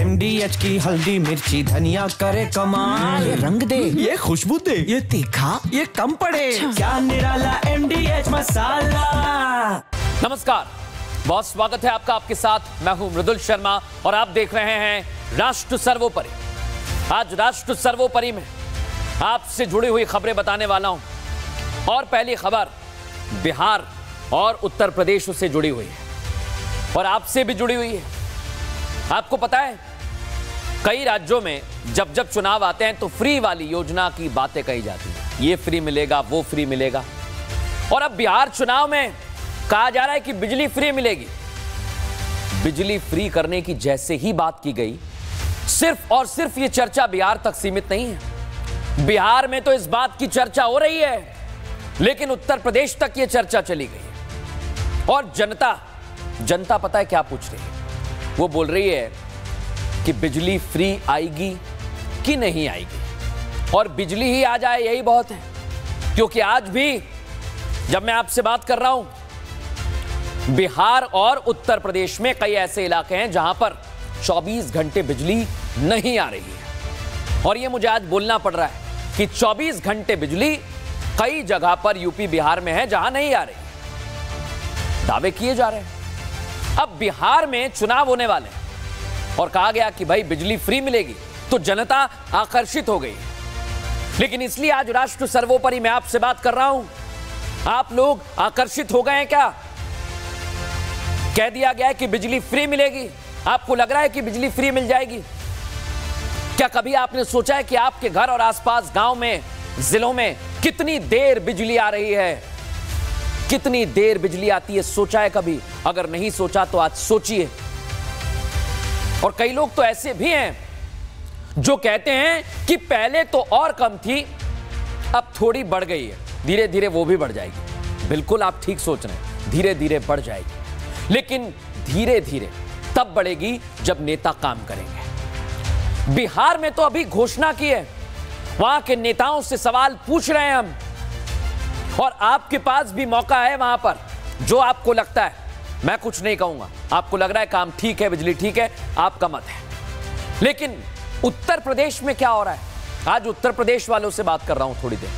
MDH की हल्दी मिर्ची धनिया करे कमाल। ये रंग दे, ये खुशबू दे, ये तीखा, ये कम पड़े। क्या निराला MDH मसाला। नमस्कार, बहुत स्वागत है आपका। आपके साथ मैं हूं मृदुल शर्मा और आप देख रहे हैं राष्ट्र सर्वोपरि। आज राष्ट्र सर्वोपरि में आपसे जुड़ी हुई खबरें बताने वाला हूं और पहली खबर बिहार और उत्तर प्रदेश से जुड़ी हुई है और आपसे भी जुड़ी हुई है। आपको पता है, कई राज्यों में जब जब चुनाव आते हैं तो फ्री वाली योजना की बातें कही जाती हैं। ये फ्री मिलेगा, वो फ्री मिलेगा। और अब बिहार चुनाव में कहा जा रहा है कि बिजली फ्री मिलेगी। बिजली फ्री करने की जैसे ही बात की गई, सिर्फ और सिर्फ ये चर्चा बिहार तक सीमित नहीं है। बिहार में तो इस बात की चर्चा हो रही है, लेकिन उत्तर प्रदेश तक ये चर्चा चली गई। और जनता पता है क्या पूछ रही है? वो बोल रही है कि बिजली फ्री आएगी कि नहीं आएगी, और बिजली ही आ जाए यही बहुत है। क्योंकि आज भी जब मैं आपसे बात कर रहा हूं, बिहार और उत्तर प्रदेश में कई ऐसे इलाके हैं जहां पर 24 घंटे बिजली नहीं आ रही है। और ये मुझे आज बोलना पड़ रहा है कि 24 घंटे बिजली कई जगह पर यूपी बिहार में है जहां नहीं आ रही। दावे किए जा रहे हैं। अब बिहार में चुनाव होने वाले हैं और कहा गया कि भाई बिजली फ्री मिलेगी, तो जनता आकर्षित हो गई। लेकिन इसलिए आज राष्ट्र सर्वोपरि में आपसे बात कर रहा हूं। आप लोग आकर्षित हो गए हैं क्या? कह दिया गया है कि बिजली फ्री मिलेगी। आपको लग रहा है कि बिजली फ्री मिल जाएगी? क्या कभी आपने सोचा है कि आपके घर और आसपास गांव में, जिलों में कितनी देर बिजली आ रही है? कितनी देर बिजली आती है, सोचा है कभी? अगर नहीं सोचा तो आज सोचिए। और कई लोग तो ऐसे भी हैं जो कहते हैं कि पहले तो और कम थी, अब थोड़ी बढ़ गई है, धीरे धीरे वो भी बढ़ जाएगी। बिल्कुल आप ठीक सोच रहे हैं, धीरे धीरे बढ़ जाएगी। लेकिन धीरे धीरे तब बढ़ेगी जब नेता काम करेंगे। बिहार में तो अभी घोषणा की है, वहां के नेताओं से सवाल पूछ रहे हैं हम, और आपके पास भी मौका है वहां पर। जो आपको लगता है, मैं कुछ नहीं कहूंगा, आपको लग रहा है काम ठीक है, बिजली ठीक है, आपका मत है। लेकिन उत्तर प्रदेश में क्या हो रहा है? आज उत्तर प्रदेश वालों से बात कर रहा हूं थोड़ी देर,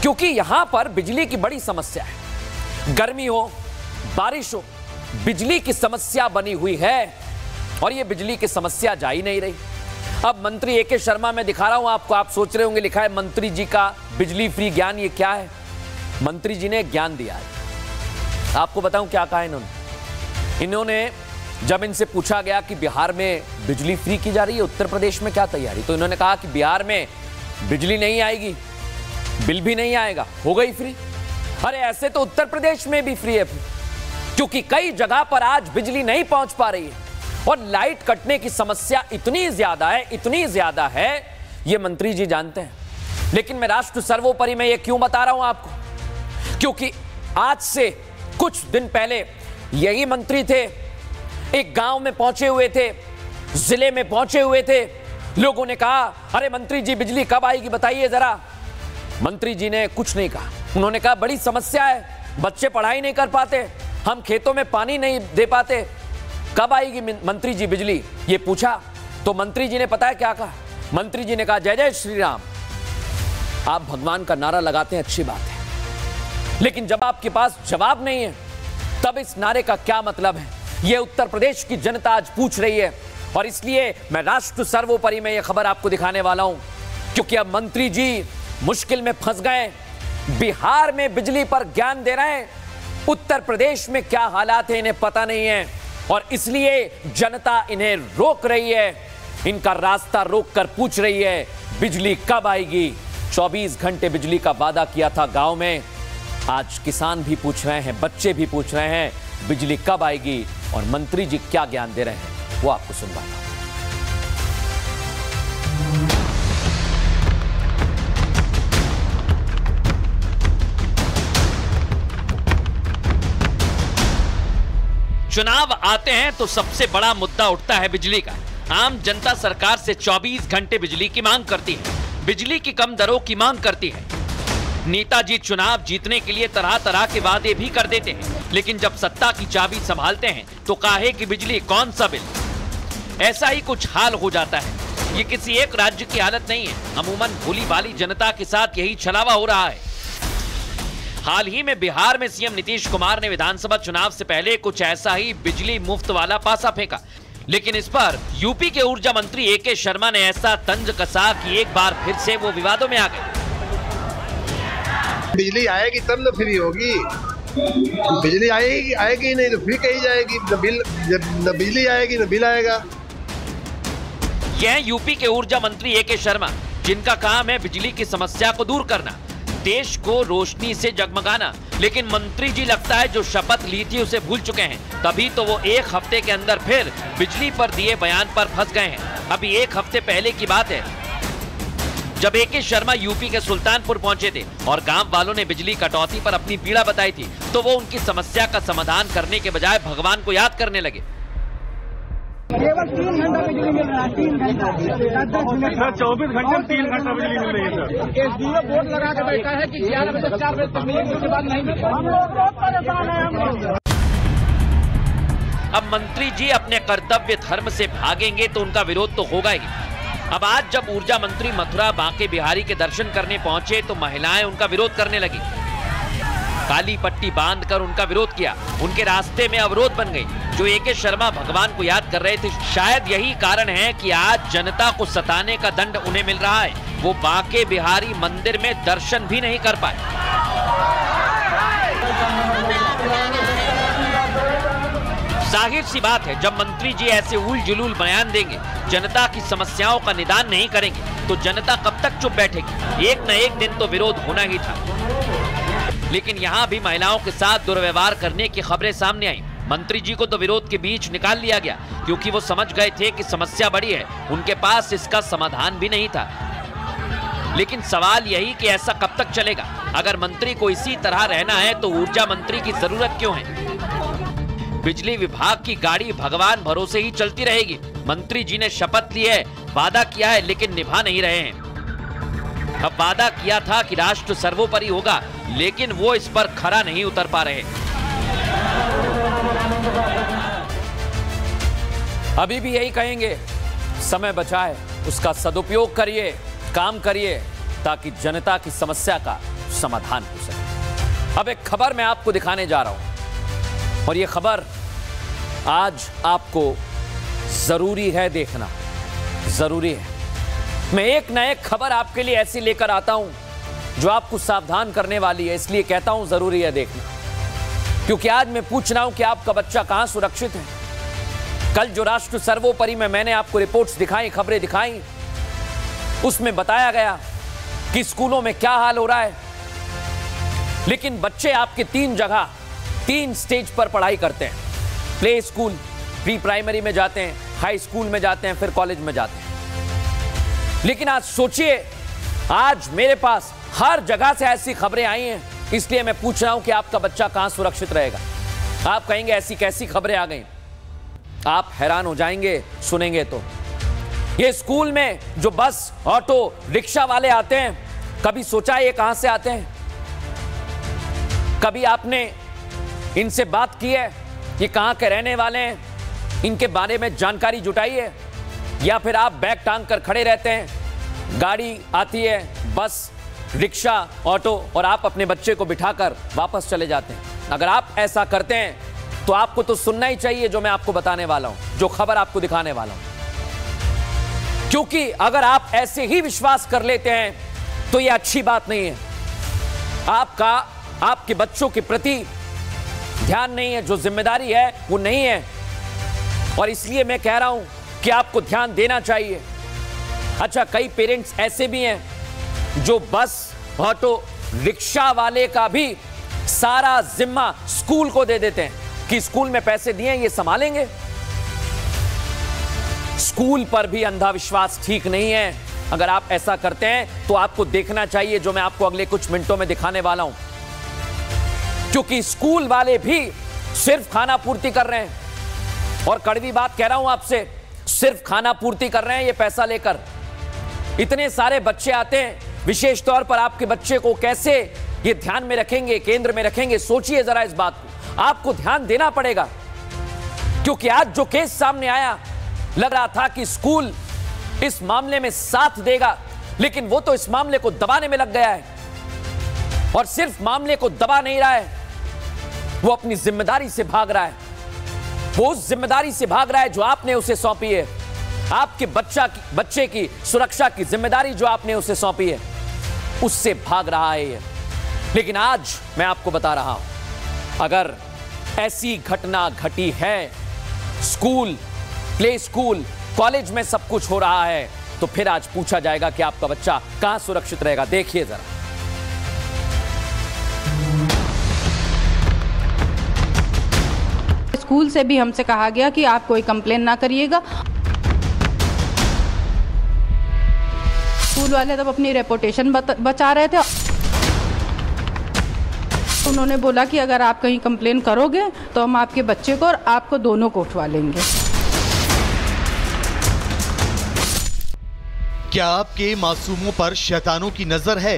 क्योंकि यहां पर बिजली की बड़ी समस्या है। गर्मी हो, बारिश हो, बिजली की समस्या बनी हुई है और यह बिजली की समस्या जा ही नहीं रही। अब मंत्री AK शर्मा मैं दिखा रहा हूं आपको। आप सोच रहे होंगे लिखा है मंत्री जी का बिजली फ्री ज्ञान, ये क्या है? मंत्री जी ने ज्ञान दिया है। आपको बताऊं क्या कहा इन्होंने जब इनसे पूछा गया कि बिहार में बिजली फ्री की जा रही है, उत्तर प्रदेश में क्या तैयारी, तो इन्होंने कहा कि बिहार में बिजली नहीं आएगी, बिल भी नहीं आएगा, हो गई फ्री। अरे ऐसे तो उत्तर प्रदेश में भी फ्री है, क्योंकि कई जगह पर आज बिजली नहीं पहुंच पा रही है और लाइट कटने की समस्या इतनी ज्यादा है, ये मंत्री जी जानते हैं। लेकिन मैं राष्ट्र सर्वोपरि में ये क्यों बता रहा हूं आपको? क्योंकि आज से कुछ दिन पहले यही मंत्री थे, एक गांव में पहुंचे हुए थे, जिले में पहुंचे हुए थे। लोगों ने कहा, अरे मंत्री जी बिजली कब आएगी बताइए जरा। मंत्री जी ने कुछ नहीं कहा। उन्होंने कहा बड़ी समस्या है, बच्चे पढ़ाई नहीं कर पाते, हम खेतों में पानी नहीं दे पाते, कब आएगी मंत्री जी बिजली? ये पूछा तो मंत्री जी ने पता है क्या कहा? मंत्री जी ने कहा, जय जय श्री राम। आप भगवान का नारा लगाते हैं, अच्छी बात है, लेकिन जब आपके पास जवाब नहीं है तब इस नारे का क्या मतलब है? यह उत्तर प्रदेश की जनता आज पूछ रही है। और इसलिए मैं राष्ट्र सर्वोपरि में यह खबर आपको दिखाने वाला हूं, क्योंकि अब मंत्री जी मुश्किल में फंस गए। बिहार में बिजली पर ज्ञान दे रहे हैं, उत्तर प्रदेश में क्या हालात है इन्हें पता नहीं है, और इसलिए जनता इन्हें रोक रही है, इनका रास्ता रोककर पूछ रही है बिजली कब आएगी। 24 घंटे बिजली का वादा किया था गांव में, आज किसान भी पूछ रहे हैं, बच्चे भी पूछ रहे हैं बिजली कब आएगी, और मंत्री जी क्या ज्ञान दे रहे हैं वो आपको सुनवाता हूं। चुनाव आते हैं तो सबसे बड़ा मुद्दा उठता है बिजली का। आम जनता सरकार से 24 घंटे बिजली की मांग करती है, बिजली की कम दरों की मांग करती है। नेताजी चुनाव जीतने के लिए तरह तरह के वादे भी कर देते हैं, लेकिन जब सत्ता की चाबी संभालते हैं तो काहे की बिजली, कौन सा बिल। ऐसा ही कुछ हाल हो जाता है। ये किसी एक राज्य की हालत नहीं है, अमूमन भोली भाली जनता के साथ यही छलावा हो रहा है। हाल ही में बिहार में सीएम नीतीश कुमार ने विधानसभा चुनाव से पहले कुछ ऐसा ही बिजली मुफ्त वाला पासा फेंका, लेकिन इस पर यूपी के ऊर्जा मंत्री ए.के. शर्मा ने ऐसा तंज कसा कि एक बार फिर से वो विवादों में आ गए। बिजली आएगी तब न फ्री होगी, बिजली आएगी नहीं तो फ्री कही जाएगी। न बिजली आएगी न बिल आएगा। यह यूपी के ऊर्जा मंत्री ए.के. शर्मा, जिनका काम है बिजली की समस्या को दूर करना, देश को रोशनी से जगमगाना। लेकिन मंत्री जी लगता है जो शपथ ली थी उसे भूल चुके हैं, तभी तो वो एक हफ्ते के अंदर फिर बिजली पर दिए बयान पर फंस गए हैं। अभी एक हफ्ते पहले की बात है जब ए.के. शर्मा यूपी के सुल्तानपुर पहुंचे थे और गांव वालों ने बिजली कटौती पर अपनी पीड़ा बताई थी, तो वो उनकी समस्या का समाधान करने के बजाय भगवान को याद करने लगे। केवल 3 घंटा बिजली मिल रहा है, 3 घंटा। 24 घंटे में 3 घंटा बिजली मिल रही है सर। एसडीओ बोर्ड लगा के बैठा है कि 11 बजे से 4 बजे तक मिलेगी, उसके बाद नहीं मिलेगी। हम लोग बहुत परेशान है। हम लोग अब मंत्री जी अपने कर्तव्य धर्म से भागेंगे तो उनका विरोध तो होगा ही। अब आज जब ऊर्जा मंत्री मथुरा बांके बिहारी के दर्शन करने पहुंचे तो महिलाएं उनका विरोध करने लगी। काली पट्टी बांधकर उनका विरोध किया, उनके रास्ते में अवरोध बन गई। जो ए.के. शर्मा भगवान को याद कर रहे थे, शायद यही कारण है कि आज जनता को सताने का दंड उन्हें मिल रहा है। वो बांके बिहारी मंदिर में दर्शन भी नहीं कर पाए। जाहिर सी बात है, जब मंत्री जी ऐसे उल जुलूल बयान देंगे, जनता की समस्याओं का निदान नहीं करेंगे, तो जनता कब तक चुप बैठेगी। एक न एक दिन तो विरोध होना ही था। लेकिन यहाँ भी महिलाओं के साथ दुर्व्यवहार करने की खबरें सामने आई। मंत्री जी को तो विरोध के बीच निकाल लिया गया, क्योंकि वो समझ गए थे कि समस्या बड़ी है, उनके पास इसका समाधान भी नहीं था। लेकिन सवाल यही कि ऐसा कब तक चलेगा। अगर मंत्री को इसी तरह रहना है तो ऊर्जा मंत्री की जरूरत क्यों है। बिजली विभाग की गाड़ी भगवान भरोसे ही चलती रहेगी। मंत्री जी ने शपथ ली है, वादा किया है, लेकिन निभा नहीं रहे हैं। अब वादा किया था कि राष्ट्र सर्वोपरि होगा, लेकिन वो इस पर खरा नहीं उतर पा रहे। अभी भी यही कहेंगे, समय बचा है, उसका सदुपयोग करिए, काम करिए, ताकि जनता की समस्या का समाधान हो सके। अब एक खबर मैं आपको दिखाने जा रहा हूं, और यह खबर आज आपको जरूरी है देखना, जरूरी है। मैं एक न एक खबर आपके लिए ऐसी लेकर आता हूं जो आपको सावधान करने वाली है, इसलिए कहता हूं जरूरी है देखना। क्योंकि आज मैं पूछ रहा हूं कि आपका बच्चा कहां सुरक्षित है। कल जो राष्ट्र सर्वोपरि में मैंने आपको रिपोर्ट्स दिखाई, खबरें दिखाई, उसमें बताया गया कि स्कूलों में क्या हाल हो रहा है। लेकिन बच्चे आपके 3 जगह 3 स्टेज पर पढ़ाई करते हैं। प्ले स्कूल, प्री प्राइमरी में जाते हैं, हाई स्कूल में जाते हैं, फिर कॉलेज में जाते हैं। लेकिन आज सोचिए, आज मेरे पास हर जगह से ऐसी खबरें आई हैं, इसलिए मैं पूछ रहा हूं कि आपका बच्चा कहां सुरक्षित रहेगा। आप कहेंगे ऐसी कैसी खबरें आ गई, आप हैरान हो जाएंगे सुनेंगे तो। ये स्कूल में जो बस, ऑटो, रिक्शा वाले आते हैं, कभी सोचा ये कहां से आते हैं? कभी आपने इनसे बात की है, ये कहां के रहने वाले हैं, इनके बारे में जानकारी जुटाई है? या फिर आप बैग टांग कर खड़े रहते हैं, गाड़ी आती है, बस, रिक्शा, ऑटो, और आप अपने बच्चे को बिठाकर वापस चले जाते हैं? अगर आप ऐसा करते हैं तो आपको तो सुनना ही चाहिए जो मैं आपको बताने वाला हूं, जो खबर आपको दिखाने वाला हूं। क्योंकि अगर आप ऐसे ही विश्वास कर लेते हैं तो यह अच्छी बात नहीं है। आपके बच्चों के प्रति ध्यान नहीं है, जो जिम्मेदारी है वो नहीं है, और इसलिए मैं कह रहा हूं कि आपको ध्यान देना चाहिए। अच्छा, कई पेरेंट्स ऐसे भी हैं जो बस, ऑटो, रिक्शा वाले का भी सारा जिम्मा स्कूल को दे देते हैं कि स्कूल में पैसे दिए, ये संभालेंगे। स्कूल पर भी अंधा विश्वास ठीक नहीं है। अगर आप ऐसा करते हैं तो आपको देखना चाहिए जो मैं आपको अगले कुछ मिनटों में दिखाने वाला हूं। क्योंकि स्कूल वाले भी सिर्फ खाना पूर्ति कर रहे हैं, और कड़वी बात कह रहा हूं आपसे, सिर्फ खाना पूर्ति कर रहे हैं ये पैसा लेकर। इतने सारे बच्चे आते हैं, विशेष तौर पर आपके बच्चे को कैसे ये ध्यान में रखेंगे, केंद्र में रखेंगे? सोचिए जरा इस बात को, आपको ध्यान देना पड़ेगा। क्योंकि आज जो केस सामने आया, लग रहा था कि स्कूल इस मामले में साथ देगा, लेकिन वो तो इस मामले को दबाने में लग गया है। और सिर्फ मामले को दबा नहीं रहा है, वो अपनी जिम्मेदारी से भाग रहा है। वो उस जिम्मेदारी से भाग रहा है जो आपने उसे सौंपी है। आपके बच्चे की सुरक्षा की जिम्मेदारी जो आपने उसे सौंपी है, उससे भाग रहा है ये। लेकिन आज मैं आपको बता रहा हूं, अगर ऐसी घटना घटी है, स्कूल, प्ले स्कूल, कॉलेज में सब कुछ हो रहा है, तो फिर आज पूछा जाएगा कि आपका बच्चा कहां सुरक्षित रहेगा। देखिए जरा। स्कूल से भी हमसे कहा गया कि आप कोई कंप्लेन ना करिएगा। स्कूल वाले तब अपनी रेपुटेशन बचा रहे थे। उन्होंने बोला कि अगर आप कहीं कंप्लेन करोगे तो हम आपके बच्चे को और आपको दोनों को उठवा लेंगे। क्या आपके मासूमों पर शैतानों की नजर है?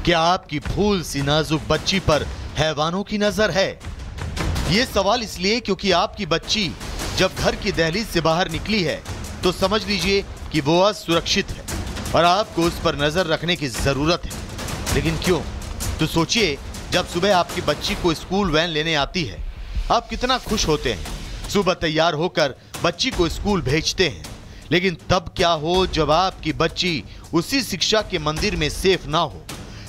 क्या आपकी फूल सी नाजुक बच्ची पर हैवानों की नजर है? ये सवाल इसलिए क्योंकि आपकी बच्ची जब घर की दहलीज से बाहर निकली है तो समझ लीजिए कि वो असुरक्षित है और आपको उस पर नजर रखने की जरूरत है। लेकिन क्यों? तो सोचिए, जब सुबह आपकी बच्ची को स्कूल वैन लेने आती है, आप कितना खुश होते हैं। सुबह तैयार होकर बच्ची को स्कूल भेजते हैं। लेकिन तब क्या हो जब आपकी बच्ची उसी शिक्षा के मंदिर में सेफ ना हो?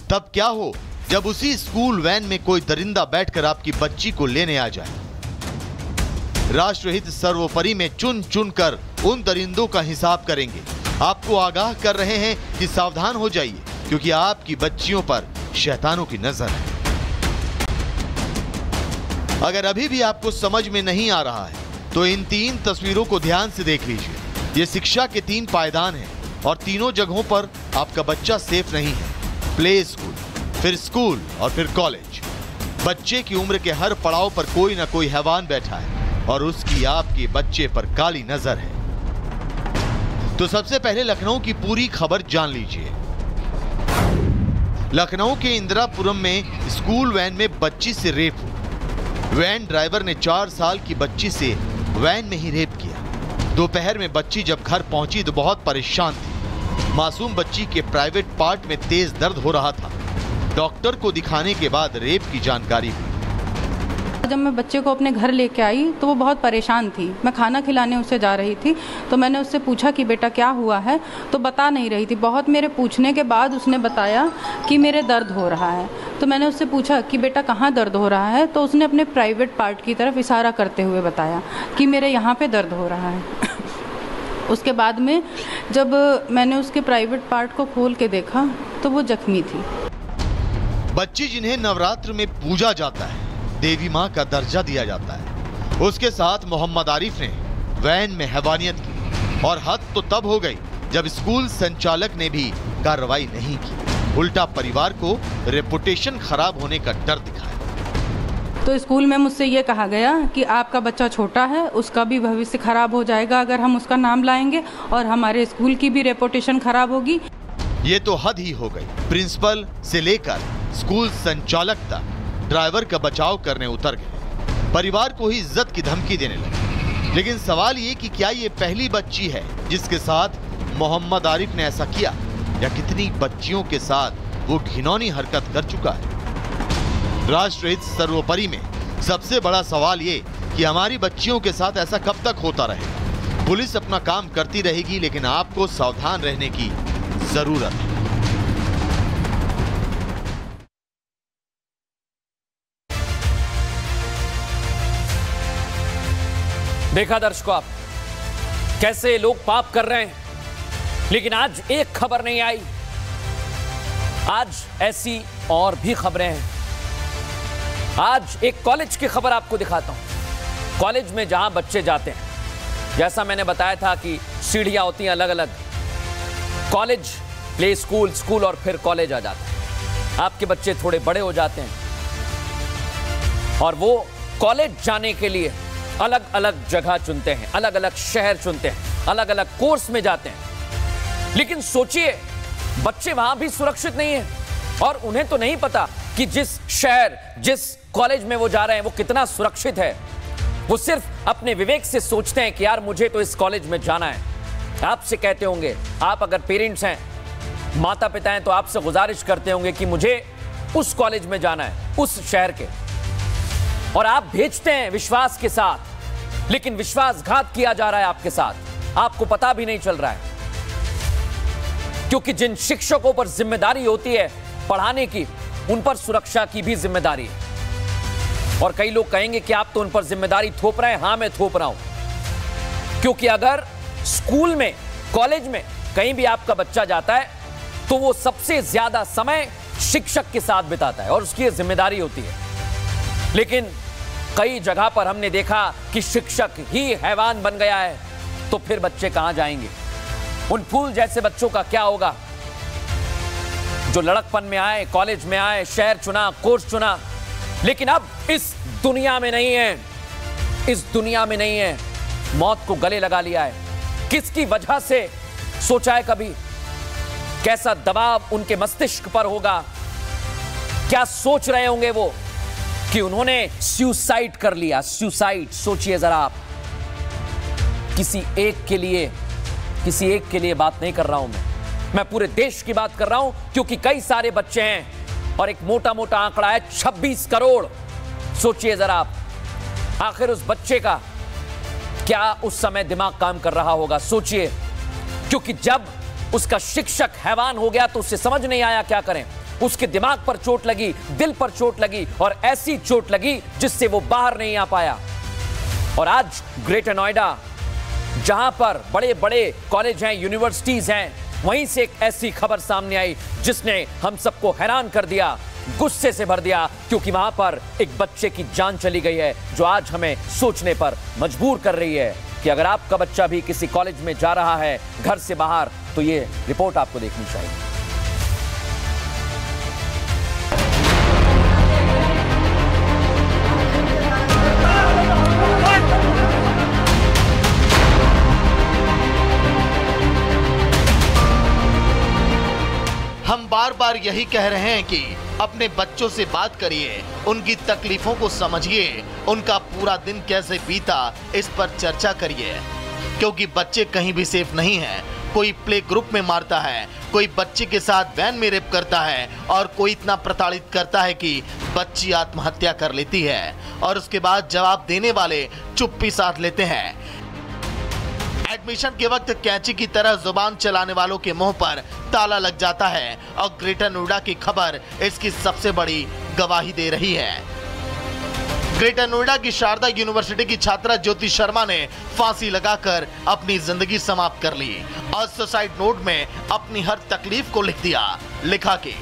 तब क्या हो जब उसी स्कूल वैन में कोई दरिंदा बैठकर आपकी बच्ची को लेने आ जाए? राष्ट्रहित सर्वोपरि में चुन चुन कर उन दरिंदों का हिसाब करेंगे। आपको आगाह कर रहे हैं कि सावधान हो जाइए, क्योंकि आपकी बच्चियों पर शैतानों की नजर है। अगर अभी भी आपको समझ में नहीं आ रहा है तो इन 3 तस्वीरों को ध्यान से देख लीजिए। ये शिक्षा के 3 पायदान हैं और तीनों जगहों पर आपका बच्चा सेफ नहीं है। प्ले स्कूल, फिर स्कूल और फिर कॉलेज। बच्चे की उम्र के हर पड़ाव पर कोई ना कोई हैवान बैठा है और उसकी आपके बच्चे पर काली नजर है। तो सबसे पहले लखनऊ की पूरी खबर जान लीजिए। लखनऊ के इंदिरापुरम में स्कूल वैन में बच्ची से रेप हुआ। वैन ड्राइवर ने 4 साल की बच्ची से वैन में ही रेप किया। दोपहर में बच्ची जब घर पहुंची तो बहुत परेशान थी। मासूम बच्ची के प्राइवेट पार्ट में तेज दर्द हो रहा था। डॉक्टर को दिखाने के बाद रेप की जानकारी हुई। जब मैं बच्चे को अपने घर लेके आई तो वो बहुत परेशान थी। मैं खाना खिलाने उसे जा रही थी तो मैंने उससे पूछा कि बेटा क्या हुआ है, तो बता नहीं रही थी। बहुत मेरे पूछने के बाद उसने बताया कि मेरे दर्द हो रहा है। तो मैंने उससे पूछा कि बेटा कहाँ दर्द हो रहा है, तो उसने अपने प्राइवेट पार्ट की तरफ इशारा करते हुए बताया कि मेरे यहाँ पे दर्द हो रहा है। उसके बाद में जब मैंने उसके प्राइवेट पार्ट को खोल के देखा तो वो जख्मी थी। बच्ची जिन्हें नवरात्र में पूजा जाता है, देवी माँ का दर्जा दिया जाता है, उसके साथ मोहम्मद आरिफ ने वैन में हैवानियत की। और हद तो तब हो गई जब स्कूल संचालक ने भी कार्रवाई नहीं की। उल्टा परिवार को रेपुटेशन खराब होने का डर दिखाया। तो स्कूल में मुझसे ये कहा गया कि आपका बच्चा छोटा है, उसका भी भविष्य खराब हो जाएगा अगर हम उसका नाम लाएंगे, और हमारे स्कूल की भी रेपुटेशन खराब होगी। ये तो हद ही हो गई। प्रिंसिपल से लेकर स्कूल संचालक तक ड्राइवर का बचाव करने उतर गए। परिवार को ही इज्जत की धमकी देने लगे। लेकिन सवाल ये कि क्या ये पहली बच्ची है जिसके साथ मोहम्मद आरिफ ने ऐसा किया, या कितनी बच्चियों के साथ वो घिनौनी हरकत कर चुका है? राष्ट्रहित सर्वोपरि में सबसे बड़ा सवाल ये कि हमारी बच्चियों के साथ ऐसा कब तक होता रहेगा? पुलिस अपना काम करती रहेगी, लेकिन आपको सावधान रहने की जरूरत है। देखा दर्शकों आप, कैसे लोग पाप कर रहे हैं, लेकिन आज एक खबर नहीं आई। आज ऐसी और भी खबरें हैं। आज एक कॉलेज की खबर आपको दिखाता हूं। कॉलेज में जहां बच्चे जाते हैं, जैसा मैंने बताया था कि सीढ़ियां होती हैं अलग अलग। कॉलेज, प्ले स्कूल, स्कूल और फिर कॉलेज आ जाते हैं। आपके बच्चे थोड़े बड़े हो जाते हैं और वो कॉलेज जाने के लिए अलग अलग जगह चुनते हैं, अलग अलग शहर चुनते हैं, अलग अलग कोर्स में जाते हैं। लेकिन सोचिए, बच्चे वहां भी सुरक्षित नहीं हैं और उन्हें तो नहीं पता कि जिस शहर, जिस कॉलेज में वो जा रहे हैं वो कितना सुरक्षित है। वो सिर्फ अपने विवेक से सोचते हैं कि यार मुझे तो इस कॉलेज में जाना है। आपसे कहते होंगे, आप अगर पेरेंट्स हैं, माता पिता हैं, तो आपसे गुजारिश करते होंगे कि मुझे उस कॉलेज में जाना है, उस शहर के, और आप भेजते हैं विश्वास के साथ, लेकिन विश्वासघात किया जा रहा है आपके साथ, आपको पता भी नहीं चल रहा है। क्योंकि जिन शिक्षकों पर जिम्मेदारी होती है पढ़ाने की, उन पर सुरक्षा की भी जिम्मेदारी है। और कई लोग कहेंगे कि आप तो उन पर जिम्मेदारी थोप रहे हैं। हां, मैं थोप रहा हूं, क्योंकि अगर स्कूल में, कॉलेज में कहीं भी आपका बच्चा जाता है तो वो सबसे ज्यादा समय शिक्षक के साथ बिताता है और उसकी जिम्मेदारी होती है। लेकिन कई जगह पर हमने देखा कि शिक्षक ही हैवान बन गया है, तो फिर बच्चे कहां जाएंगे? उन फूल जैसे बच्चों का क्या होगा जो लड़कपन में आए, कॉलेज में आए, शहर चुना, कोर्स चुना, लेकिन अब इस दुनिया में नहीं है, इस दुनिया में नहीं है, मौत को गले लगा लिया है। किसकी वजह से? सोचा है कभी? कैसा दबाव उनके मस्तिष्क पर होगा? क्या सोच रहे होंगे वो कि उन्होंने सुसाइड कर लिया? सुसाइड, सोचिए जरा आप। किसी एक के लिए बात नहीं कर रहा हूं मैं पूरे देश की बात कर रहा हूं, क्योंकि कई सारे बच्चे हैं और एक मोटा मोटा आंकड़ा है 26 करोड़। सोचिए जरा आप, आखिर उस बच्चे का क्या उस समय दिमाग काम कर रहा होगा? सोचिए, क्योंकि जब उसका शिक्षक हैवान हो गया तो उसे समझ नहीं आया क्या करें। उसके दिमाग पर चोट लगी, दिल पर चोट लगी, और ऐसी चोट लगी जिससे वो बाहर नहीं आ पाया। और आज ग्रेटर नोएडा, जहां पर बड़े बड़े कॉलेज हैं, यूनिवर्सिटीज हैं, वहीं से एक ऐसी खबर सामने आई जिसने हम सबको हैरान कर दिया, गुस्से से भर दिया, क्योंकि वहां पर एक बच्चे की जान चली गई है, जो आज हमें सोचने पर मजबूर कर रही है कि अगर आपका बच्चा भी किसी कॉलेज में जा रहा है घर से बाहर, तो ये रिपोर्ट आपको देखनी चाहिए। हम बार बार यही कह रहे हैं कि अपने बच्चों से बात करिए, उनकी तकलीफों को समझिए, उनका पूरा दिन कैसे बीता इस पर चर्चा करिए, क्योंकि बच्चे कहीं भी सेफ नहीं हैं। कोई प्ले ग्रुप में मारता है, कोई बच्चे के साथ वैन में रेप करता है, और कोई इतना प्रताड़ित करता है कि बच्ची आत्महत्या कर लेती है, और उसके बाद जवाब देने वाले चुप्पी साध लेते हैं। एडमिशन के वक्त कैंची की तरह जुबान चलाने वालों के मुंह पर ताला लग जाता है, और ग्रेटर नोएडा की खबर इसकी सबसे बड़ी गवाही दे रही है। ग्रेटर नोएडा की शारदा यूनिवर्सिटी की छात्रा ज्योति शर्मा ने फांसी लगाकर अपनी जिंदगी समाप्त कर ली और सुसाइड नोट में अपनी हर तकलीफ को लिख दिया। लिखा कि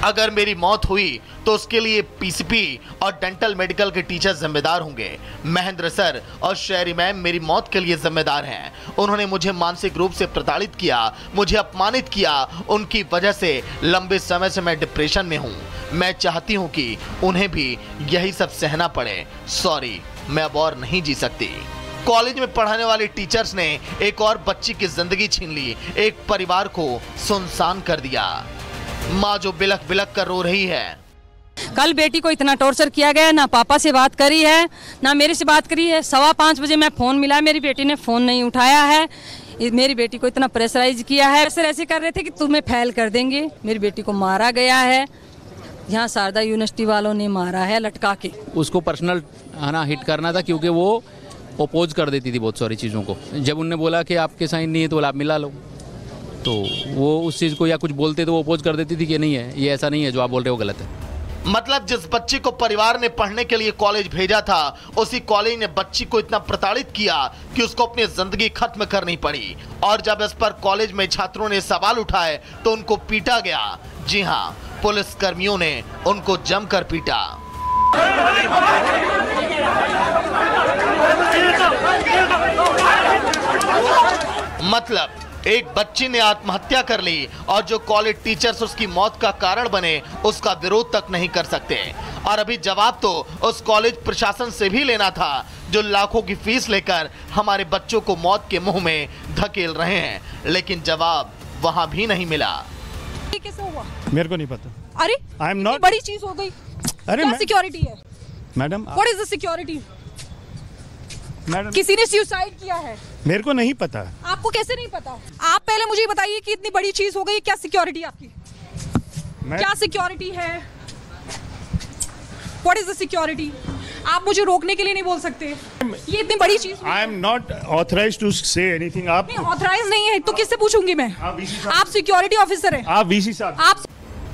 अगर मेरी मौत हुई तो उसके लिए पीसीपी और डेंटल मेडिकल के टीचर जिम्मेदार होंगे। महेंद्र सर और शेरी मैम मेरी मौत के लिए जिम्मेदार हैं। उन्होंने मुझे मानसिक रूप से प्रताड़ित किया, मुझे अपमानित किया। उनकी वजह से लंबे समय से मैं डिप्रेशन में हूँ। मैं चाहती हूँ कि उन्हें भी यही सब सहना पड़े। सॉरी, मैं अब और नहीं जी सकती। कॉलेज में पढ़ाने वाले टीचर्स ने एक और बच्ची की जिंदगी छीन ली, एक परिवार को सुनसान कर दिया। माँ जो बिलख बिलख कर रो रही है। कल बेटी को इतना टॉर्चर किया गया, ना पापा से बात करी है, ना मेरे से बात करी है। 5:15 बजे मैं फोन मिला, मेरी बेटी ने फोन नहीं उठाया है। मेरी बेटी को इतना प्रेशराइज किया है, ऐसे कर रहे थे कि तुम्हें फेल कर देंगे। मेरी बेटी को मारा गया है, यहाँ शारदा यूनिवर्सिटी वालों ने मारा है लटका के। उसको पर्सनल हिट करना था, क्योंकि वो अपोज कर देती थी बहुत सारी चीज़ों को। जब उनने बोला कि आपके साइन नहीं है तो बोला आप मिला लो, तो वो उस चीज़ को या कुछ बोलते तो वो अपोज कर देती थी कि नहीं है, ये ऐसा नहीं है, जो आप बोल रहे हो गलत है। मतलब जिस बच्ची को परिवार ने पढ़ने के लिए कॉलेज भेजा था, उसी कॉलेज ने बच्ची को इतना प्रताड़ित किया कि उसको अपनी जिंदगी खत्म करनी पड़ी। और जब इस पर कॉलेज में छात्रों ने सवाल उठाए तो उनको पीटा गया। जी हाँ, पुलिस कर्मियों ने उनको जमकर पीटा। मतलब एक बच्ची ने आत्महत्या कर ली और जो कॉलेज टीचर्स उसकी मौत का कारण बने, उसका विरोध तक नहीं कर सकते। और अभी जवाब तो उस कॉलेज प्रशासन से भी लेना था, जो लाखों की फीस लेकर हमारे बच्चों को मौत के मुंह में धकेल रहे हैं। लेकिन जवाब वहां भी नहीं मिला। कैसे हुआ मेरे को नहीं पता। अरे आई एम नॉट, बड़ी चीज हो गई। अरे क्या सिक्योरिटी है madam? What is the security? Madam किसी ने सुसाइड किया है? मेरे को नहीं पता। आपको कैसे नहीं पता? आप पहले मुझे बताइए कि इतनी बड़ी चीज हो गई, क्या सिक्योरिटी आपकी? क्या सिक्योरिटी है? What is the security? आप मुझे रोकने के लिए नहीं बोल सकते। ये इतनी बड़ी चीज। I am not authorized to say anything. आप ऑथराइज नहीं है तो किससे पूछूंगी मैं? आप सिक्योरिटी ऑफिसर हैं। आप वीसी साहब। आप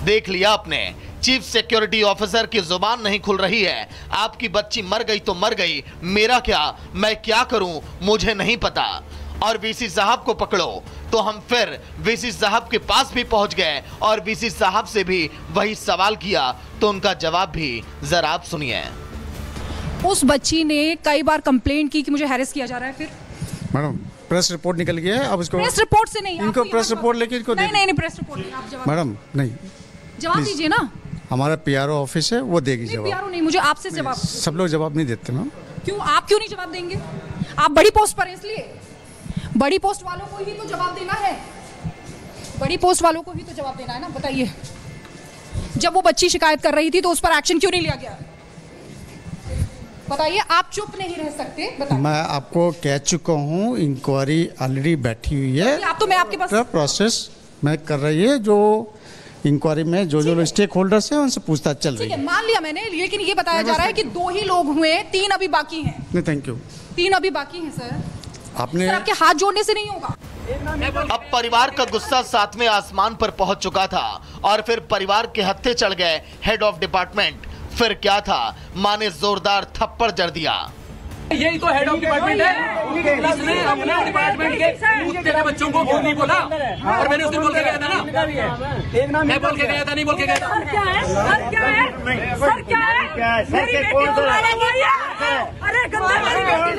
देख लिया आपने, चीफ सिक्योरिटी ऑफिसर की जुबान नहीं खुल रही है। आपकी बच्ची मर गई तो मर गई, मेरा क्या, मैं क्या करूं, मुझे नहीं पता। और वीसी साहब को पकड़ो, तो हम फिर वीसी साहब के पास भी पहुंच गए और वीसी साहब से भी वही सवाल किया, तो उनका जवाब भी जरा आप सुनिए। उस बच्ची ने कई बार कंप्लेंट की कि मुझे हैरेस किया जा रहा है। फिर मैडम प्रेस रिपोर्ट निकल गया है, अब इसको प्रेस रिपोर्ट से नहीं, इनको प्रेस रिपोर्ट लेके इनको नहीं प्रेस रिपोर्ट नहीं, आप जवाब मैडम नहीं जवाब दीजिए ना। हमारा पीआरओ ऑफिस है, वो देगी जवाब। पीआरओ नहीं, मुझे आपसे जवाब। सब लोग जवाब नहीं देते मैम। क्यों? आप क्यों नहीं जवाब देंगे? आप बड़ी पोस्ट पर हैं इसलिए। बड़ी पोस्ट वालों को ही तो जवाब देना है, बड़ी पोस्ट वालों को ही तो जवाब देना है ना। बताइए, जब वो बच्ची शिकायत कर रही थी तो उस पर एक्शन क्यों नहीं लिया गया? बताइए, आप चुप नहीं रह सकते। बताइए। मैं आपको कह चुका हूँ, इंक्वायरी ऑलरेडी बैठी हुई है। आप तो मैं आपके पास प्रोसेस मैं कर रही है, जो इंक्वायरी में जो स्टेक होल्डर्स हैं उनसे पूछताछ चल रही है। मान लिया मैंने, लेकिन ये बताया जा रहा है कि 2 ही लोग हुए, 3 अभी बाकी हैं। नहीं, थैंक यू। 3 अभी बाकी हैं सर। आपने सर, आपके हाथ जोड़ने से नहीं होगा। अब परिवार का गुस्सा 7वें आसमान पर पहुंच चुका था और फिर परिवार के हत्थे चढ़ गए हेड ऑफ डिपार्टमेंट। फिर क्या था, मां ने जोरदार थप्पड़ जड़ दिया। यही तो हेड ऑफ डिपार्टमेंट है। उसने अपने डिपार्टमेंट के तेरे बच्चों को क्यों नहीं बोला? और मैंने उस दिन बोल के गया था ना, मैं बोल के गया था, नहीं बोल के गया था। क्या है? सर क्या है? सर क्या है? मेरी बेटी को मारा गया है। अरे गंदे मेरी बेटी।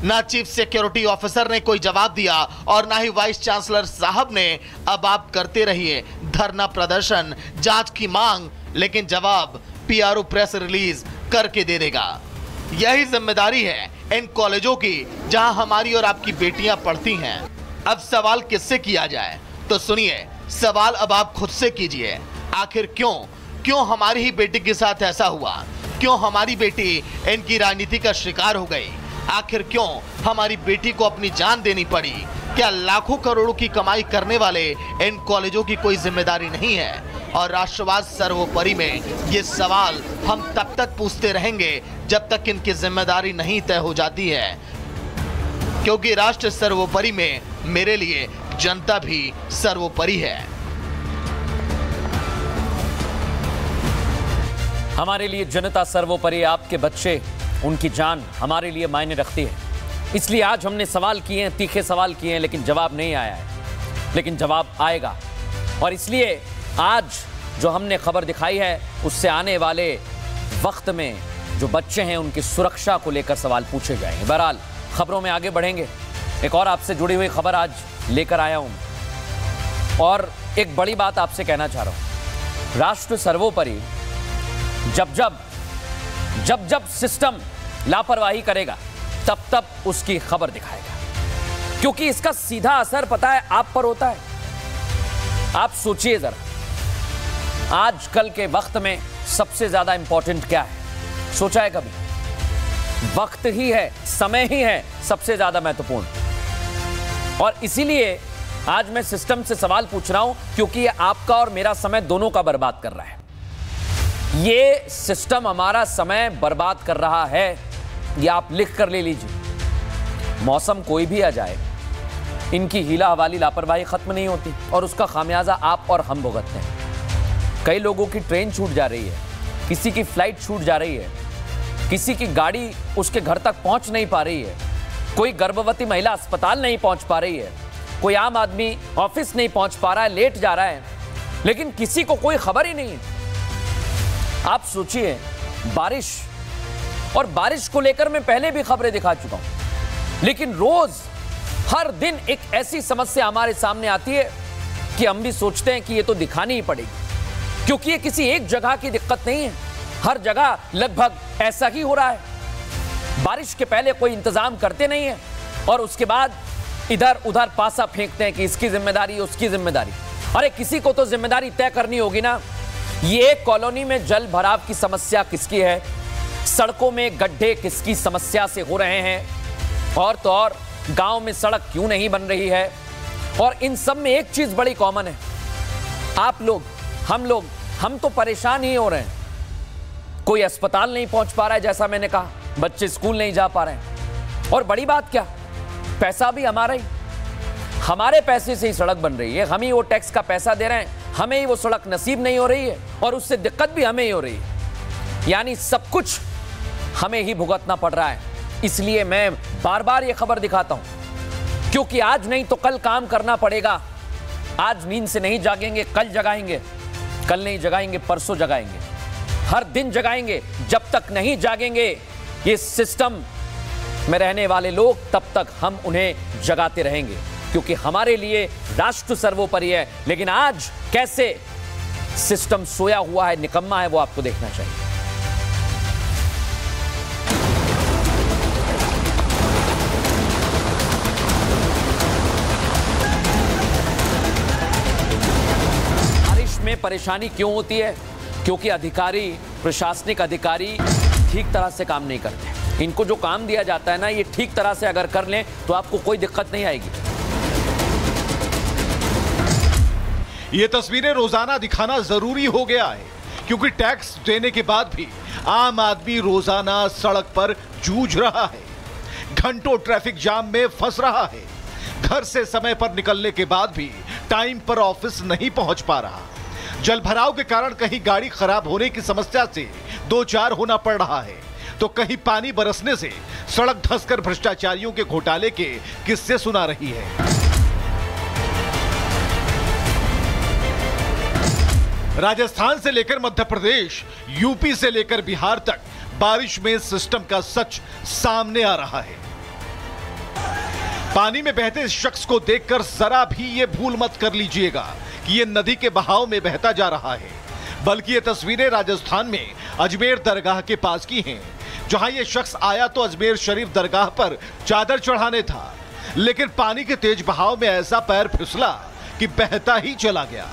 ना चीफ सिक्योरिटी ऑफिसर ने कोई जवाब दिया और ना ही वाइस चांसलर साहब ने। अब आप करते रहिए धरना प्रदर्शन, जांच की मांग, लेकिन जवाब पीआरओ प्रेस रिलीज करके दे देगा। यही जिम्मेदारी है इन कॉलेजों की जहां हमारी और आपकी बेटियां पढ़ती हैं। अब सवाल किससे किया जाए, तो सुनिए, सवाल अब आप खुद से कीजिए। आखिर क्यों हमारी ही बेटी के साथ ऐसा हुआ? क्यों हमारी बेटी इनकी राजनीति का शिकार हो गई? आखिर क्यों हमारी बेटी को अपनी जान देनी पड़ी? क्या लाखों करोड़ों की कमाई करने वाले इन कॉलेजों की कोई जिम्मेदारी नहीं है? और राष्ट्रवाद सर्वोपरि में ये सवाल हम तब तक पूछते रहेंगे जब तक इनकी जिम्मेदारी नहीं तय हो जाती है, क्योंकि राष्ट्र सर्वोपरि में मेरे लिए जनता भी सर्वोपरि है। हमारे लिए जनता सर्वोपरि, आपके बच्चे, उनकी जान हमारे लिए मायने रखती है। इसलिए आज हमने सवाल किए हैं, तीखे सवाल किए हैं, लेकिन जवाब नहीं आया है। लेकिन जवाब आएगा, और इसलिए आज जो हमने खबर दिखाई है उससे आने वाले वक्त में जो बच्चे हैं उनकी सुरक्षा को लेकर सवाल पूछे जाएंगे। बहरहाल खबरों में आगे बढ़ेंगे। एक और आपसे जुड़ी हुई खबर आज लेकर आया हूं और एक बड़ी बात आपसे कहना चाह रहा हूं। राष्ट्र सर्वोपरि जब जब सिस्टम लापरवाही करेगा तब तब उसकी खबर दिखाएगा, क्योंकि इसका सीधा असर पता है आप पर होता है। आप सोचिए जरा, आजकल के वक्त में सबसे ज्यादा इंपॉर्टेंट क्या है? सोचा है कभी? वक्त ही है, समय ही है सबसे ज्यादा महत्वपूर्ण। और इसीलिए आज मैं सिस्टम से सवाल पूछ रहा हूं, क्योंकि ये आपका और मेरा समय दोनों का बर्बाद कर रहा है। ये सिस्टम हमारा समय बर्बाद कर रहा है, ये आप लिख कर ले लीजिए। मौसम कोई भी आ जाए, इनकी हीला हवाली लापरवाही खत्म नहीं होती और उसका खामियाजा आप और हम भुगतते हैं। कई लोगों की ट्रेन छूट जा रही है, किसी की फ्लाइट छूट जा रही है, किसी की गाड़ी उसके घर तक पहुंच नहीं पा रही है, कोई गर्भवती महिला अस्पताल नहीं पहुंच पा रही है, कोई आम आदमी ऑफिस नहीं पहुंच पा रहा है, लेट जा रहा है, लेकिन किसी को कोई खबर ही नहीं है। आप सोचिए, बारिश, और बारिश को लेकर मैं पहले भी खबरें दिखा चुका हूं, लेकिन रोज हर दिन एक ऐसी समस्या हमारे सामने आती है कि हम भी सोचते हैं कि ये तो दिखानी ही पड़ेगी, क्योंकि ये किसी एक जगह की दिक्कत नहीं है, हर जगह लगभग ऐसा ही हो रहा है। बारिश के पहले कोई इंतजाम करते नहीं है और उसके बाद इधर उधर पासा फेंकते हैं कि इसकी जिम्मेदारी, उसकी जिम्मेदारी। अरे किसी को तो जिम्मेदारी तय करनी होगी ना। ये कॉलोनी में जल भराव की समस्या किसकी है? सड़कों में गड्ढे किसकी समस्या से हो रहे हैं और तो और गांव में सड़क क्यों नहीं बन रही है। और इन सब में एक चीज बड़ी कॉमन है, आप लोग, हम तो परेशान ही हो रहे हैं। कोई अस्पताल नहीं पहुंच पा रहा है, जैसा मैंने कहा, बच्चे स्कूल नहीं जा पा रहे हैं। और बड़ी बात क्या, पैसा भी हमारा ही, हमारे पैसे से ही सड़क बन रही है, हम ही वो टैक्स का पैसा दे रहे हैं, हमें ही वो सड़क नसीब नहीं हो रही है और उससे दिक्कत भी हमें ही हो रही है। यानी सब कुछ हमें ही भुगतना पड़ रहा है। इसलिए मैं बार बार ये खबर दिखाता हूं, क्योंकि आज नहीं तो कल काम करना पड़ेगा। आज नींद से नहीं जागेंगे, कल जगाएंगे, कल नहीं जगाएंगे, परसों जगाएंगे, हर दिन जगाएंगे। जब तक नहीं जागेंगे ये सिस्टम में रहने वाले लोग, तब तक हम उन्हें जगाते रहेंगे, क्योंकि हमारे लिए राष्ट्र सर्वोपरि है। लेकिन आज कैसे सिस्टम सोया हुआ है, निकम्मा है, वो आपको देखना चाहिए। बारिश में परेशानी क्यों होती है? क्योंकि अधिकारी, प्रशासनिक अधिकारी ठीक तरह से काम नहीं करते। इनको जो काम दिया जाता है ना, ये ठीक तरह से अगर कर लें तो आपको कोई दिक्कत नहीं आएगी। ये तस्वीरें रोजाना दिखाना जरूरी हो गया है, क्योंकि टैक्स देने के बाद भी आम आदमी रोजाना सड़क पर जूझ रहा है, घंटों ट्रैफिक जाम में फंस रहा है, घर से समय पर निकलने के बाद भी टाइम पर ऑफिस नहीं पहुंच पा रहा, जल भराव के कारण कहीं गाड़ी खराब होने की समस्या से दो चार होना पड़ रहा है, तो कहीं पानी बरसने से सड़क धंसकर भ्रष्टाचारियों के घोटाले के किस्से सुना रही है। राजस्थान से लेकर मध्य प्रदेश, यूपी से लेकर बिहार तक बारिश में सिस्टम का सच सामने आ रहा है। पानी में बहते इस शख्स को देखकर जरा भी ये भूल मत कर लीजिएगा कि ये नदी के बहाव में बहता जा रहा है, बल्कि ये तस्वीरें राजस्थान में अजमेर दरगाह के पास की हैं, जहां ये शख्स आया तो अजमेर शरीफ दरगाह पर चादर चढ़ाने था, लेकिन पानी के तेज बहाव में ऐसा पैर फिसला कि बहता ही चला गया।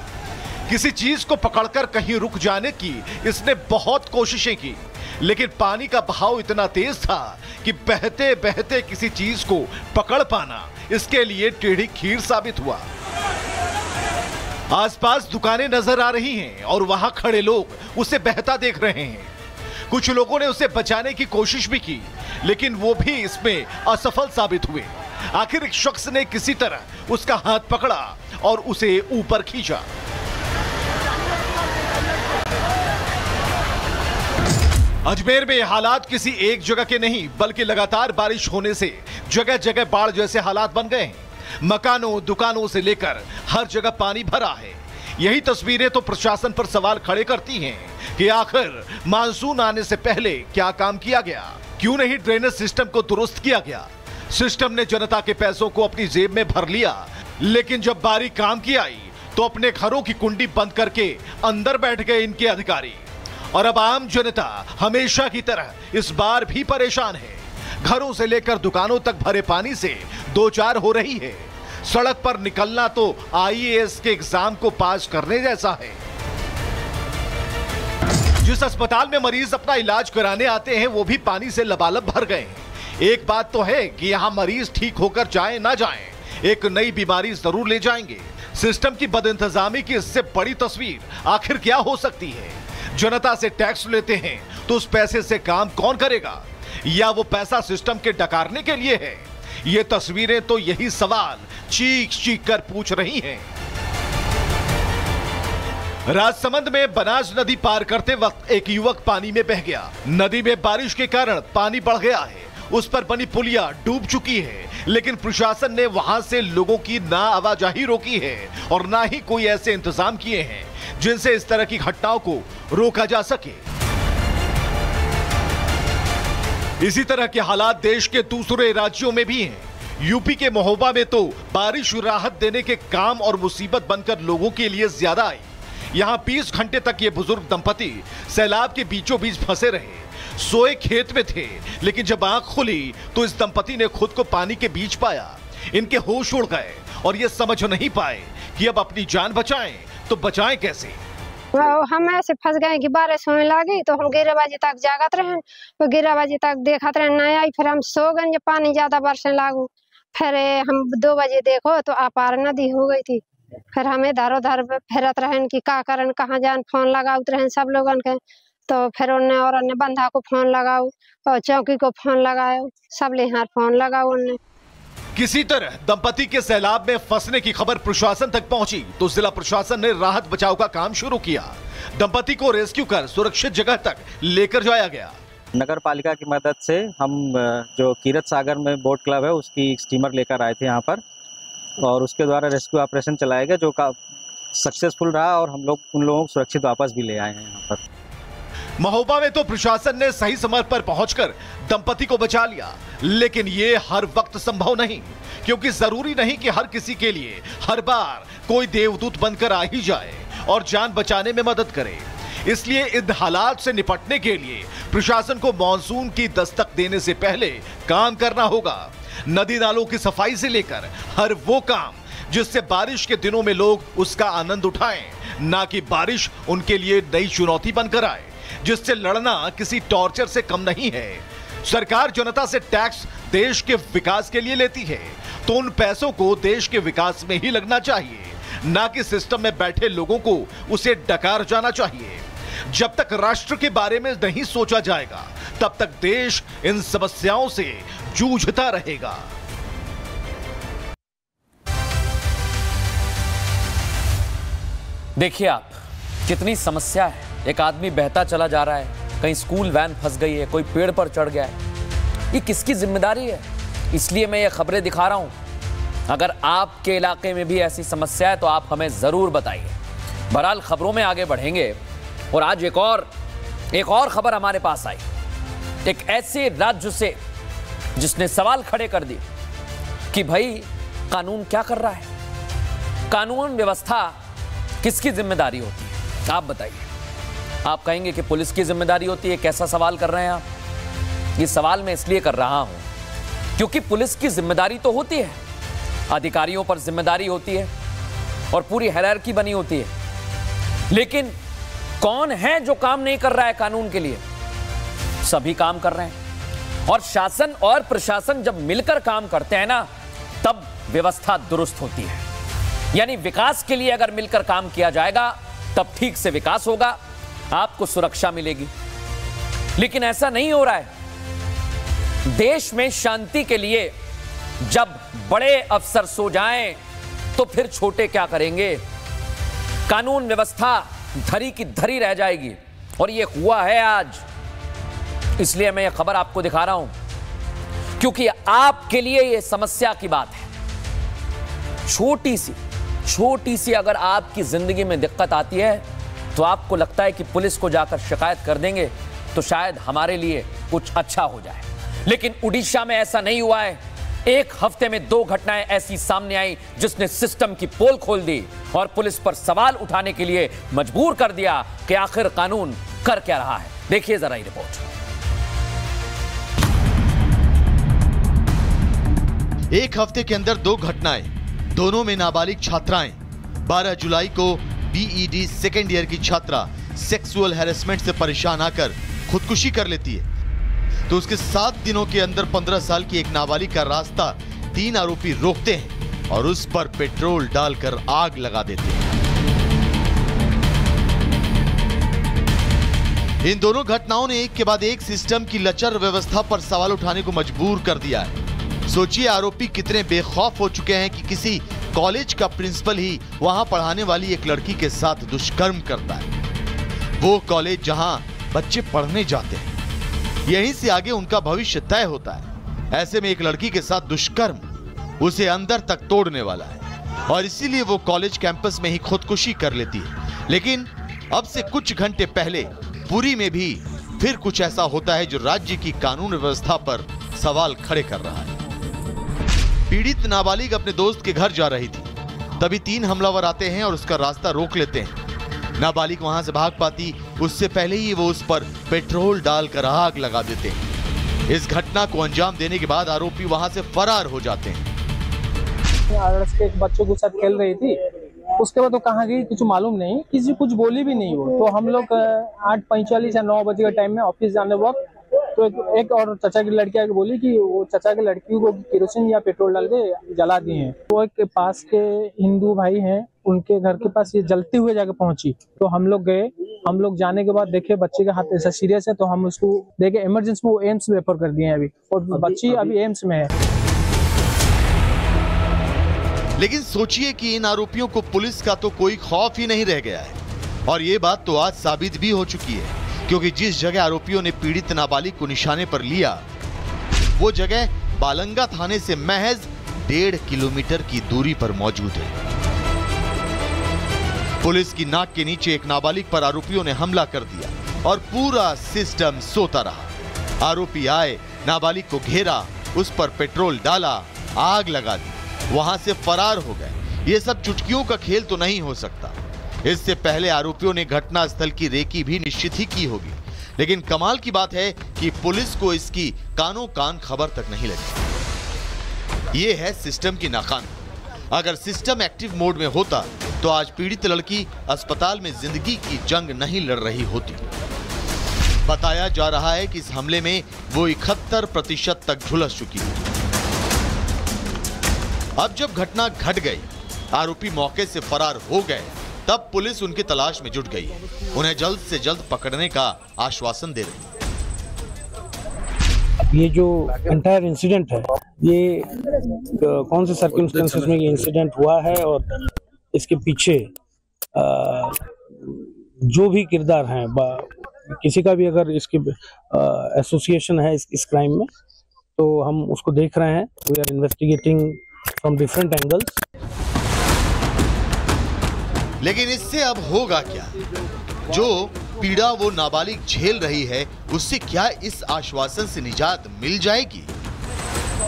किसी चीज को पकड़कर कहीं रुक जाने की इसने बहुत कोशिशें की, लेकिन पानी का बहाव इतना तेज था कि बहते बहते किसी चीज को पकड़ पाना इसके लिए टेढ़ी खीर साबित हुआ। आसपास दुकानें नजर आ रही हैं और वहां खड़े लोग उसे बहता देख रहे हैं। कुछ लोगों ने उसे बचाने की कोशिश भी की, लेकिन वो भी इसमें असफल साबित हुए। आखिर एक शख्स ने किसी तरह उसका हाथ पकड़ा और उसे ऊपर खींचा। अजमेर में हालात किसी एक जगह के नहीं, बल्कि लगातार बारिश होने से जगह जगह बाढ़ जैसे हालात बन गए हैं। मकानों, दुकानों से लेकर हर जगह पानी भरा है। यही तस्वीरें तो प्रशासन पर सवाल खड़े करती हैं कि आखिर मानसून आने से पहले क्या काम किया गया, क्यों नहीं ड्रेनेज सिस्टम को दुरुस्त किया गया। सिस्टम ने जनता के पैसों को अपनी जेब में भर लिया, लेकिन जब बारी काम की आई तो अपने घरों की कुंडी बंद करके अंदर बैठ गए इनके अधिकारी। और अब आम जनता हमेशा की तरह इस बार भी परेशान है। घरों से लेकर दुकानों तक भरे पानी से दो चार हो रही है। सड़क पर निकलना तो आईएएस के एग्जाम को पास करने जैसा है। जिस अस्पताल में मरीज अपना इलाज कराने आते हैं वो भी पानी से लबालब भर गए हैं। एक बात तो है कि यहाँ मरीज ठीक होकर जाए ना जाए, एक नई बीमारी जरूर ले जाएंगे। सिस्टम की बदइंतजामी की इससे बड़ी तस्वीर आखिर क्या हो सकती है? जनता से टैक्स लेते हैं तो उस पैसे से काम कौन करेगा, या वो पैसा सिस्टम के डकारने के लिए है? ये तस्वीरें तो यही सवाल चीख चीख कर पूछ रही हैं। राजसमंद में बनास नदी पार करते वक्त एक युवक पानी में बह गया। नदी में बारिश के कारण पानी बढ़ गया है, उस पर बनी पुलिया डूब चुकी है, लेकिन प्रशासन ने वहां से लोगों की ना आवाजाही रोकी है और ना ही कोई ऐसे इंतजाम किए हैं जिनसे इस तरह की घटनाओं को रोका जा सके। इसी तरह के हालात देश के दूसरे राज्यों में भी हैं। यूपी के महोबा में तो बारिश राहत देने के काम और मुसीबत बनकर लोगों के लिए ज्यादा आई। यहां 20 घंटे तक ये बुजुर्ग दंपति सैलाब के बीचों बीच फंसे रहे। सोए खेत में थे, लेकिन जब आंख खुली तो इस दंपति ने खुद को पानी के बीच पाया। इनके होश उड़ गए और ये समझ नहीं पाए कि अब अपनी जान बचाएं तो बचाएं कैसे। हम ऐसे फंस गए कि बारिश होने लगी तो हम 11 बजे तक जागत रहे, तो 11 बजे तक देखते रहे नहीं आई। फिर हम सो गए जब पानी ज्यादा बरसने लागू। फिर हम 2 बजे देखो तो अपार नदी हो गई थी। फिर हम इधर उधर फिरत रहे कि का करन कहाँ जान, फोन लगाते रहे सब लोगन के। तो फिर उन्हें और बंधा को फोन लगाओ और चौकी को फोन लगाओ, सब ले यहाँ फोन लगाओ उन्हें। किसी तरह दंपति के सैलाब में फंसने की खबर प्रशासन तक पहुंची तो जिला प्रशासन ने राहत बचाव का काम शुरू किया। दंपति को रेस्क्यू कर सुरक्षित जगह तक लेकर जाया गया। नगर पालिका की मदद से हम जो कीरत सागर में बोट क्लब है उसकी स्टीमर लेकर आए थे यहाँ पर, और उसके द्वारा रेस्क्यू ऑपरेशन चलाया गया जो सक्सेसफुल रहा, और हम लोग उन लोगों को सुरक्षित वापस भी ले आए हैं यहाँ पर। महोबा में तो प्रशासन ने सही समय पर पहुंचकर दंपति को बचा लिया, लेकिन ये हर वक्त संभव नहीं, क्योंकि जरूरी नहीं कि हर किसी के लिए हर बार कोई देवदूत बनकर आ ही जाए और जान बचाने में मदद करे। इसलिए इन हालात से निपटने के लिए प्रशासन को मानसून की दस्तक देने से पहले काम करना होगा। नदी नालों की सफाई से लेकर हर वो काम जिससे बारिश के दिनों में लोग उसका आनंद उठाएं, ना कि बारिश उनके लिए नई चुनौती बनकर आए, जिससे लड़ना किसी टॉर्चर से कम नहीं है। सरकार जनता से टैक्स देश के विकास के लिए लेती है, तो उन पैसों को देश के विकास में ही लगना चाहिए, ना कि सिस्टम में बैठे लोगों को उसे डकार जाना चाहिए। जब तक राष्ट्र के बारे में नहीं सोचा जाएगा, तब तक देश इन समस्याओं से जूझता रहेगा। देखिए आप, कितनी समस्या है। एक आदमी बहता चला जा रहा है, कहीं स्कूल वैन फंस गई है, कोई पेड़ पर चढ़ गया है। ये किसकी जिम्मेदारी है? इसलिए मैं ये खबरें दिखा रहा हूं। अगर आपके इलाके में भी ऐसी समस्या है तो आप हमें जरूर बताइए। बहरहाल खबरों में आगे बढ़ेंगे और आज एक और खबर हमारे पास आई, एक ऐसे राज्य से जिसने सवाल खड़े कर दिए कि भाई कानून क्या कर रहा है, कानून व्यवस्था किसकी जिम्मेदारी होती है? आप बताइए। आप कहेंगे कि पुलिस की जिम्मेदारी होती है। कैसा सवाल कर रहे हैं आप? ये सवाल मैं इसलिए कर रहा हूं क्योंकि पुलिस की जिम्मेदारी तो होती है, अधिकारियों पर जिम्मेदारी होती है और पूरी हायरार्की बनी होती है, लेकिन कौन है जो काम नहीं कर रहा है कानून के लिए? सभी काम कर रहे हैं, और शासन और प्रशासन जब मिलकर काम करते हैं ना, तब व्यवस्था दुरुस्त होती है। यानी विकास के लिए अगर मिलकर काम किया जाएगा तब ठीक से विकास होगा, आपको सुरक्षा मिलेगी। लेकिन ऐसा नहीं हो रहा है। देश में शांति के लिए जब बड़े अफसर सो जाएं तो फिर छोटे क्या करेंगे? कानून व्यवस्था धरी की धरी रह जाएगी, और ये हुआ है आज। इसलिए मैं ये खबर आपको दिखा रहा हूं क्योंकि आपके लिए ये समस्या की बात है। छोटी सी अगर आपकी जिंदगी में दिक्कत आती है तो आपको लगता है कि पुलिस को जाकर शिकायत कर देंगे तो शायद हमारे लिए कुछ अच्छा हो जाए, लेकिन उड़ीसा में ऐसा नहीं हुआ है। एक हफ्ते में 2 घटनाएं ऐसी सामने आई जिसने सिस्टम की पोल खोल दी और पुलिस पर सवाल उठाने के लिए मजबूर कर दिया कि आखिर कानून कर क्या रहा है। देखिए जरा ये रिपोर्ट। एक हफ्ते के अंदर 2 घटनाएं, दोनों में नाबालिग छात्राएं। 12 जुलाई को बीईडी सेकेंड ईयर की छात्रा सेक्सुअल हैरेसमेंट से परेशान आकर खुदकुशी कर लेती है, तो उसके 7 दिनों के अंदर 15 साल की एक नाबालिग का रास्ता 3 आरोपी रोकते हैं और उस पर पेट्रोल डालकर आग लगा देते हैं। इन दोनों घटनाओं ने एक के बाद एक सिस्टम की लचर व्यवस्था पर सवाल उठाने को मजबूर कर दिया है। सोचिए आरोपी कितने बेखौफ हो चुके हैं कि किसी कॉलेज का प्रिंसिपल ही वहां पढ़ाने वाली एक लड़की के साथ दुष्कर्म करता है। वो कॉलेज जहां बच्चे पढ़ने जाते हैं, यहीं से आगे उनका भविष्य तय होता है। ऐसे में एक लड़की के साथ दुष्कर्म उसे अंदर तक तोड़ने वाला है, और इसीलिए वो कॉलेज कैंपस में ही खुदकुशी कर लेती है। लेकिन अब से कुछ घंटे पहले पुरी में भी फिर कुछ ऐसा होता है जो राज्य की कानून व्यवस्था पर सवाल खड़े कर रहा है। पीड़ित नाबालिग अपने दोस्त के घर जा रही थी, तभी 3 हमलावर आते हैं और उसका रास्ता रोक लेते हैं। नाबालिग वहां से भाग पाती उससे पहले ही वो उस पर पेट्रोल डालकर आग लगा देते हैं। इस घटना को अंजाम देने के बाद आरोपी वहां से फरार हो जाते हैं। एक बच्चों के साथ खेल रही थी उसके बाद तो कहाँ गई कुछ मालूम नहीं, किसी कुछ बोली भी नहीं वो। तो हम लोग 8:45 या 9 बजे के टाइम में ऑफिस जाने वक्त तो एक और चाचा की लड़की आके बोली कि वो चाचा की लड़की को केरोसिन या पेट्रोल डाल के जला दिए हैं। वो एक पास के हिंदू भाई हैं, उनके घर के पास ये जलते हुए जाके पहुंची। तो हम लोग गए, हम लोग जाने के बाद देखे बच्चे का हाथ ऐसा सीरियस है, तो हम उसको देखे इमरजेंसी में वो एम्स रेफर कर दिए हैं अभी, और बच्ची अभी एम्स में है। लेकिन सोचिए कि इन आरोपियों को पुलिस का तो कोई खौफ ही नहीं रह गया है, और ये बात तो आज साबित भी हो चुकी है, क्योंकि जिस जगह आरोपियों ने पीड़ित नाबालिग को निशाने पर लिया वो जगह बालंगा थाने से महज 1.5 किलोमीटर की दूरी पर मौजूद है। पुलिस की नाक के नीचे एक नाबालिग पर आरोपियों ने हमला कर दिया और पूरा सिस्टम सोता रहा। आरोपी आए, नाबालिग को घेरा, उस पर पेट्रोल डाला, आग लगा दी, वहां से फरार हो गए। ये सब चुटकियों का खेल तो नहीं हो सकता। इससे पहले आरोपियों ने घटनास्थल की रेकी भी निश्चित ही की होगी, लेकिन कमाल की बात है कि पुलिस को इसकी कानों कान खबर तक नहीं लगी। ये है सिस्टम की नाकामी। अगर सिस्टम एक्टिव मोड में होता तो आज पीड़ित लड़की अस्पताल में जिंदगी की जंग नहीं लड़ रही होती। बताया जा रहा है कि इस हमले में वो 71% तक झुलस चुकी है। अब जब घटना घट गई, आरोपी मौके से फरार हो गए, तब पुलिस उनकी तलाश में जुट गई है। उन्हें जल्द से जल्द पकड़ने का आश्वासन दे रही है। ये जो एंटायर इंसिडेंट है, ये कौन से सर्कमस्टेंसेस में ये इंसिडेंट हुआ है और इसके पीछे जो भी किरदार हैं, किसी का भी अगर इसकी एसोसिएशन है इस क्राइम में, तो हम उसको देख रहे हैं। We are investigating from different angles. लेकिन इससे अब होगा क्या? जो पीड़ा वो नाबालिग झेल रही है, उससे क्या इस आश्वासन से निजात मिल जाएगी?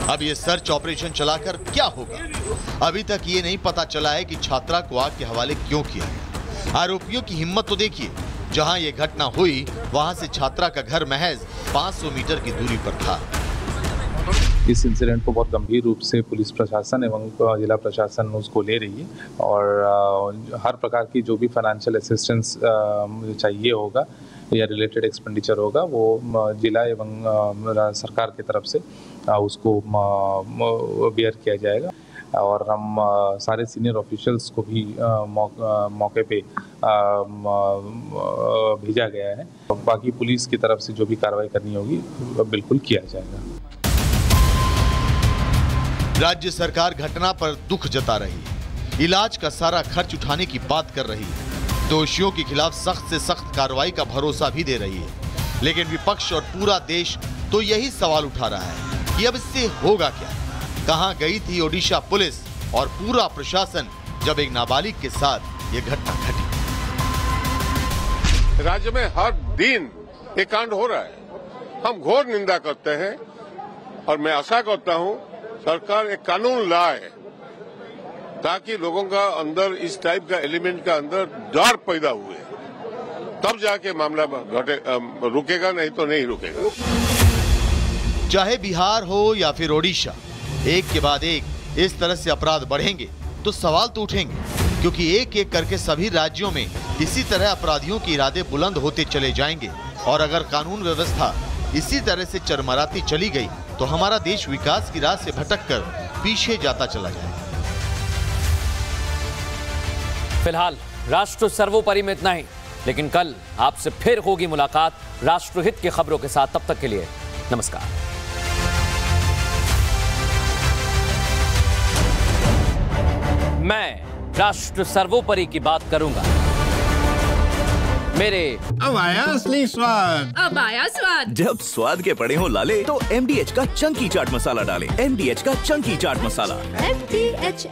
अब ये सर्च ऑपरेशन चलाकर क्या होगा? अभी तक ये नहीं पता चला है कि छात्रा को आग के हवाले क्यों किया गया। आरोपियों की हिम्मत तो देखिए, जहां ये घटना हुई वहां से छात्रा का घर महज 500 मीटर की दूरी पर था। इस इंसिडेंट को बहुत गंभीर रूप से पुलिस प्रशासन एवं जिला प्रशासन उसको ले रही है, और हर प्रकार की जो भी फाइनेंशियल असिस्टेंस चाहिए होगा या रिलेटेड एक्सपेंडिचर होगा, वो जिला एवं सरकार की तरफ से उसको बेयर किया जाएगा। और हम सारे सीनियर ऑफिशियल्स को भी मौके पे भेजा गया है। बाकी पुलिस की तरफ से जो भी कार्रवाई करनी होगी बिल्कुल किया जाएगा। राज्य सरकार घटना पर दुख जता रही है, इलाज का सारा खर्च उठाने की बात कर रही है, दोषियों के खिलाफ सख्त से सख्त कार्रवाई का भरोसा भी दे रही है। लेकिन विपक्ष और पूरा देश तो यही सवाल उठा रहा है कि अब इससे होगा क्या? कहां गई थी ओडिशा पुलिस और पूरा प्रशासन जब एक नाबालिग के साथ ये घटना घटी? राज्य में हर दिन ये कांड हो रहा है। हम घोर निंदा करते हैं और मैं आशा करता हूं सरकार एक कानून लाए ताकि लोगों का अंदर इस टाइप का एलिमेंट का अंदर डर पैदा हुए, तब जाके मामला रुकेगा, नहीं तो नहीं रुकेगा। चाहे बिहार हो या फिर ओडिशा, एक के बाद एक इस तरह से अपराध बढ़ेंगे तो सवाल तो उठेंगे, क्योंकि एक एक करके सभी राज्यों में इसी तरह अपराधियों के इरादे बुलंद होते चले जाएंगे। और अगर कानून व्यवस्था इसी तरह से चरमराती चली गई तो हमारा देश विकास की राह से भटककर पीछे जाता चला जाएगा। फिलहाल राष्ट्र सर्वोपरि में इतना ही, लेकिन कल आपसे फिर होगी मुलाकात राष्ट्रहित की खबरों के साथ। तब तक के लिए नमस्कार। मैं राष्ट्र सर्वोपरि की बात करूंगा। मेरे अब आया असली स्वाद। अब आया स्वाद। जब स्वाद के पड़े हो लाले तो MDH का चंकी चाट मसाला डालें। MDH का चंकी चाट मसाला। MDH